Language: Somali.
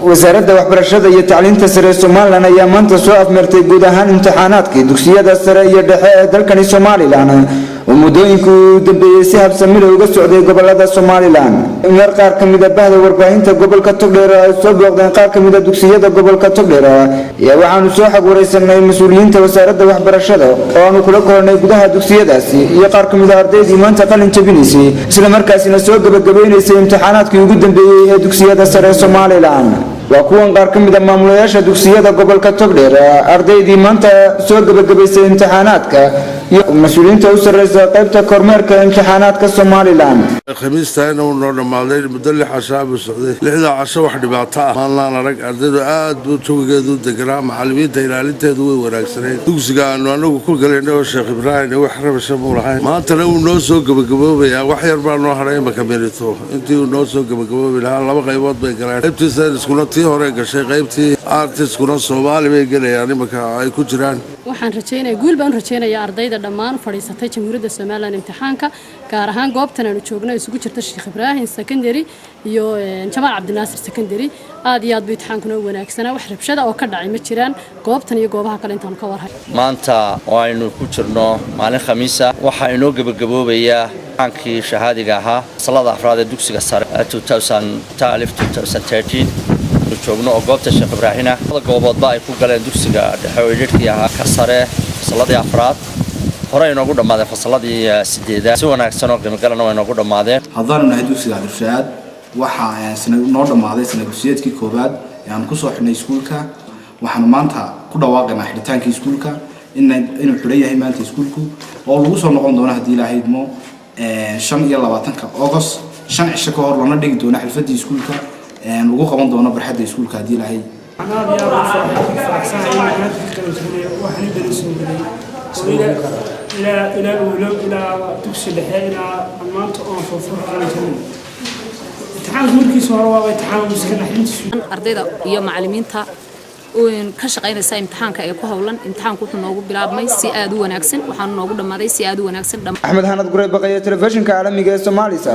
wasaaradda waxbarashada iyo tacliinta sare Soomaaliland ayaa maanta soo afmartay guud ahaan imtixaanaadkii dugsiyada sare iyo dhexe ee dalkani Soomaaliland oo muddooyinkii u dambeeyay si habsami leh uga socday gobolada Soomaaliland. Mar qaar ka mid ah bahda warbaahinta gobolka Togdheer ay soo booqdeen qaar ka mid ah dugsiyada gobolka Togdheer ayaa waxaanu soo xogwareysanay mas'uuliyiinta wasaaradda waxbarashada oo aanu kula kulannay gudaha dugsiyadaasi iyo qaar ka mid ah ardaydii maanta qalin jabinaysay isla markaasina soo gabagabeysay imtixaanaadkii ugu dambeeyay ee dugsiyada sare Soomaaliland. waa kuwan qaar ka mid ah maamulayaasha dugsiyada gobolka Togdheer ardaydii maanta soo gabagabeysay imtixaanaadka iyo mas'uuliyiinta u sareysa qaybta kormeerka imtixaanaadka Soomaaliland. khamiistaana uu noo dhamaaday muddo 6 casho socday 6 casho wax dhibaato ah maalan arag ardaydu aad buu tuugeedu deganaa macallimiinta ilaalinteedu way wanaagsaneed dugsiga anagu ku galayno Sheekh Ibraahim wax rabasho muu lahayn maanta uu noo soo gabagaboobay wax yar baa noo haray ma kameelito intii uu noo soo gabagaboobay laba qaybood bay galeen qaybtiisa isku hore gashay qaybtii artiskuna Soomaali bay galayaan imaka ay ku jiraan waxaan rajaynayaa guul baan rajaynayaa ardayda dhammaan fadhiisatay Jamhuuriyadda Soomaaliland imtixaanka gaar ahaan goobtan aanu joogno isugu jirta Sheekh Ibraahim Secondary iyo Jamaal Cabdinaasir Secondary aad iyo aad bay imtixaankuna wanaagsanaa wax rabshada oo ka dhacay ma jiraan goobtan iyo goobaha kale intaan ka warhay maanta waaynu ku jirno maalin khamiisa waxa inoo gabagaboobaya aankii shahaadiga ahaa salada afraad ee dugsiga sare 2013 joogno oo goobta Sheekh Ibraahim gooboodba ay ku galeen dugsiga dhexe oo dhirkii ahaa ka sare fasaladii afraad hore inoogu dhamaadeen fasaladii 8 si wanaagsan oo qiimagalana way inoogu dhamaadeen haddana nahay dugsiga Cabdishaad waxa sanad noo dhamaaday sanad dugsiyeedkii koobaad ee aan ku soo xidhnay iskuulka waxaan maanta ku dhawaaqaynaa xidhitaankii iskuulka inuu xidhan yahay maanta iskuulku oo lagu soo noqon doono haddii Ilaahay idmo 25 August 5 cisho ka hor lana dhigi doono xirfadii iskuulka lagu qaban doono barxadda iskuulka hadii Ilaahay ardayda iyo macallimiinta ka shaqeynaysa imtixaanka ee ku hawlan imtixaanku wuxuu noogu bilaabmay si aad u wanaagsan waxaan noogu dhamaaday si aad u wanaagsan Axmed Hanad Gurey baqaya telefishinka caalamiga ee Soomaaliya